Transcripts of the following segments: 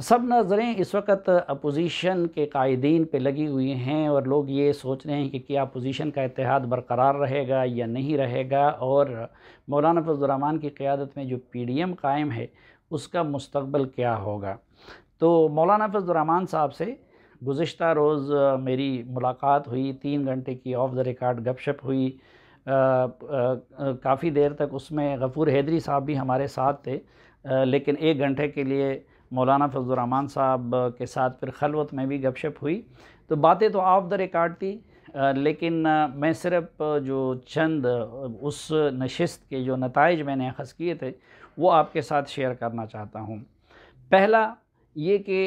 सब नज़रें इस वक्त अपोजिशन के कायदीन पे लगी हुई हैं और लोग ये सोच रहे हैं कि क्या अपोजिशन का इत्तेहाद बरकरार रहेगा या नहीं रहेगा, और मौलाना फजल रहमान की क़यादत में जो PDM कायम है उसका मुस्तक़बिल क्या होगा। तो मौलाना फजल रहमान साहब से गुज़िश्ता रोज़ मेरी मुलाकात हुई, 3 घंटे की ऑफ द रिकॉर्ड गपशप हुई। काफ़ी देर तक उसमें गफ़ूर हैदरी साहब भी हमारे साथ थे, लेकिन 1 घंटे के लिए मौलाना फजल रहमान साहब के साथ फिर खलवत में भी गपशप हुई। तो बातें तो ऑफ द रिकॉर्ड थी, लेकिन मैं सिर्फ जो चंद उस नशिस्त के जो नताइज मैंने अख़ज़ किए थे वो आपके साथ शेयर करना चाहता हूँ। पहला ये कि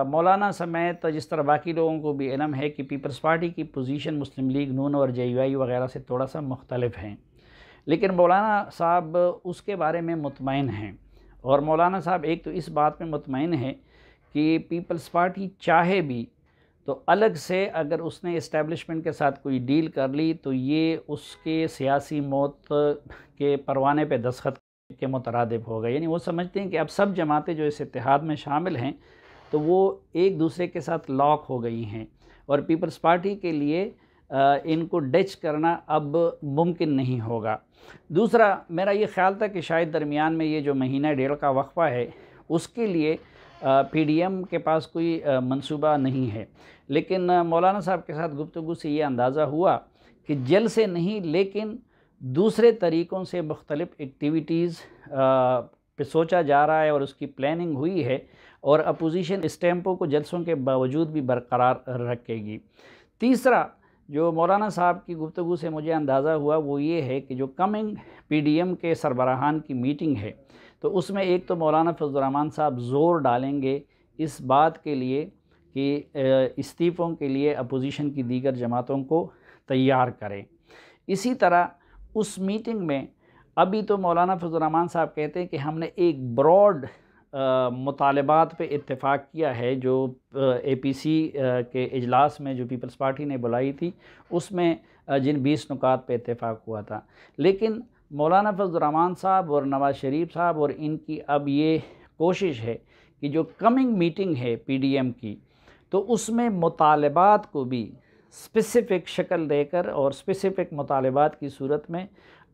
मौलाना समेत जिस तरह बाकी लोगों को भी इल्म है कि पीपल्स पार्टी की पोजीशन मुस्लिम लीग नून और JUI वगैरह से थोड़ा सा मुख्तलिफ हैं, लेकिन मौलाना साहब उसके बारे में मुतमईन हैं। और मौलाना साहब एक तो इस बात में मुतमईन है कि पीपल्स पार्टी चाहे भी तो अलग से अगर उसने इस्टेब्लिशमेंट के साथ कोई डील कर ली तो ये उसके सियासी मौत के परवाने पे दस्तखत के मुतरादिफ होगा। यानी वो समझते हैं कि अब सब जमातें जो इस इत्तेहाद में शामिल हैं तो वो एक दूसरे के साथ लॉक हो गई हैं और पीपल्स पार्टी के लिए इनको डच करना अब मुमकिन नहीं होगा। दूसरा, मेरा ये ख़्याल था कि शायद दरमियान में ये जो महीना 1.5 का वक्फ़ा है उसके लिए PDM के पास कोई मंसूबा नहीं है, लेकिन मौलाना साहब के साथ गुफ्तगू से ये अंदाज़ा हुआ कि जल से नहीं लेकिन दूसरे तरीक़ों से मुख्तलिफ़ एक्टिविटीज़ पे सोचा जा रहा है और उसकी प्लानिंग हुई है और अपोजिशन इस टेम्पो को जलसों के बावजूद भी बरकरार रखेगी। तीसरा, जो मौलाना साहब की गुफ्तगू से मुझे अंदाज़ा हुआ वो ये है कि जो कमिंग PDM के सरबराहान की मीटिंग है तो उसमें एक तो मौलाना फजल रहमान साहब ज़ोर डालेंगे इस बात के लिए कि इस्तीफ़ों के लिए अपोजिशन की दीगर जमातों को तैयार करें। इसी तरह उस मीटिंग में अभी तो मौलाना फजल रहमान साहब कहते हैं कि हमने एक ब्रॉड मुतालबात पे इत्तेफाक किया है जो APC के इजलास में जो पीपल्स पार्टी ने बुलाई थी उसमें जिन 20 नुकात पे इत्तेफाक हुआ था। लेकिन मौलाना फजल रहमान साहब और नवाज़ शरीफ साहब और इनकी अब ये कोशिश है कि जो कमिंग मीटिंग है PDM की तो उसमें मुतालबात को भी स्पेसिफ़िक शक्ल देकर और स्पेसिफ़िक मुतालबात की सूरत में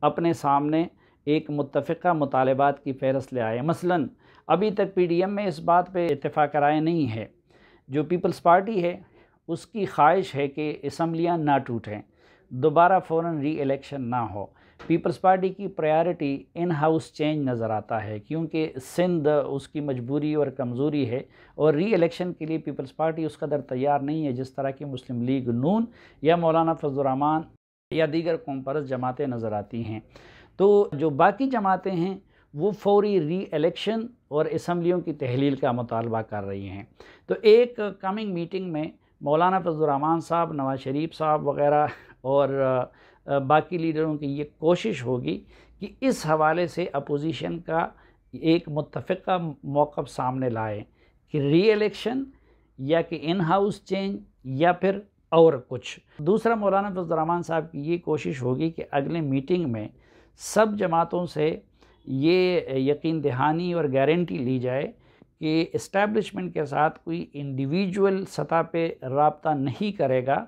अपने सामने एक मुत्तफ़िक़ा मुतालबात की फ़हरिस्त ले आए। मसलन अभी तक PDM में इस बात पे इत्तेफाक राय नहीं है। जो पीपल्स पार्टी है उसकी ख्वाहिश है कि असम्बलियाँ ना टूटें, दोबारा फ़ौरन री-इलेक्शन ना हो। पीपल्स पार्टी की प्रायोरिटी इन हाउस चेंज नज़र आता है क्योंकि सिंध उसकी मजबूरी और कमज़ोरी है और री-इलेक्शन के लिए पीपल्स पार्टी उस कदर तैयार नहीं है जिस तरह की मुस्लिम लीग नून या मौलाना फजल रहमान या दीगर कौम परस्त जमातें नज़र आती हैं। तो जो बाकी जमातें हैं वो फौरी री-इलेक्शन और असम्बलियों की तहलील का मुतालबा कर रही हैं। तो एक कमिंग मीटिंग में मौलाना फजल रहमान साहब, नवाज़ शरीफ साहब वग़ैरह और बाकी लीडरों की ये कोशिश होगी कि इस हवाले से अपोजिशन का एक मुत्तफ़िक़ा मौक़िफ़ सामने लाए कि री-इलेक्शन या कि इन हाउस चेंज या फिर और कुछ। दूसरा, मौलाना फजल रहमान साहब की ये कोशिश होगी कि अगले मीटिंग में सब जमातों से ये यकीन दहानी और गारंटी ली जाए कि इस्टेब्लिशमेंट के साथ कोई इंडिविजुअल सतह पे राब्ता नहीं करेगा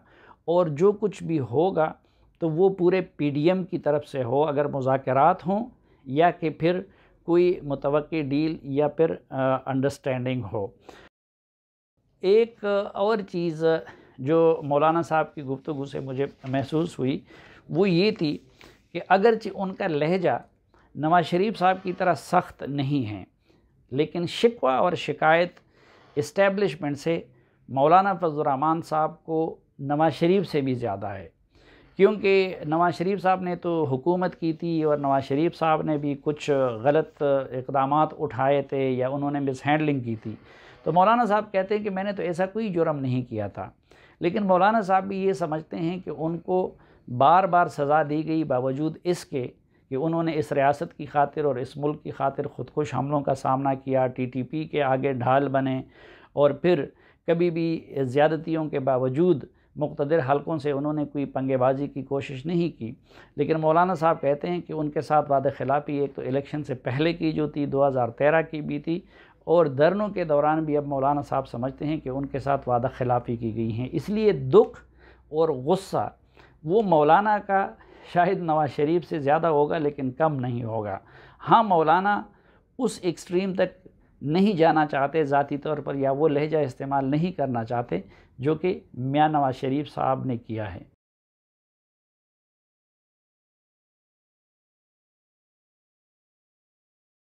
और जो कुछ भी होगा तो वो पूरे PDM की तरफ से हो, अगर मुज़ाकरात हों या कि फिर कोई मुतवक्की डील या फिर अंडरस्टैंडिंग हो। एक और चीज़ जो मौलाना साहब की गुफ्तगू से मुझे महसूस हुई वो ये थी कि अगरचे उनका लहजा नवाज़ शरीफ साहब की तरह सख्त नहीं है, लेकिन शिकवा और शिकायत इस्टेब्लिशमेंट से मौलाना फजल रहमान साहब को नवाज़ शरीफ से भी ज़्यादा है। क्योंकि नवाज़ शरीफ साहब ने तो हुकूमत की थी और नवाज़ शरीफ साहब ने भी कुछ गलत इक़दामात उठाए थे या उन्होंने मिसहैंडलिंग की थी। तो मौलाना साहब कहते हैं कि मैंने तो ऐसा कोई जुर्म नहीं किया था, लेकिन मौलाना साहब भी ये समझते हैं कि उनको बार बार सज़ा दी गई बावजूद इसके कि उन्होंने इस रियासत की खातिर और इस मुल्क की खातिर ख़ुदकुश हमलों का सामना किया, TTP के आगे ढाल बने और फिर कभी भी ज़्यादतियों के बावजूद मुक़्तदिर हलकों से उन्होंने कोई पंगेबाजी की कोशिश नहीं की। लेकिन मौलाना साहब कहते हैं कि उनके साथ वादा खिलाफ़ी एक तो इलेक्शन से पहले की जो थी 2013 की भी थी और धरनों के दौरान भी अब मौलाना साहब समझते हैं कि उनके साथ वादा खिलाफ़ी की गई है। इसलिए दुख और गुस्सा वो मौलाना का शायद नवाज़ शरीफ से ज़्यादा होगा, लेकिन कम नहीं होगा। हाँ, मौलाना उस एक्सट्रीम तक नहीं जाना चाहते ज़ाती तौर पर, या वो लहजा इस्तेमाल नहीं करना चाहते जो कि मियां नवाज़ शरीफ साहब ने किया है।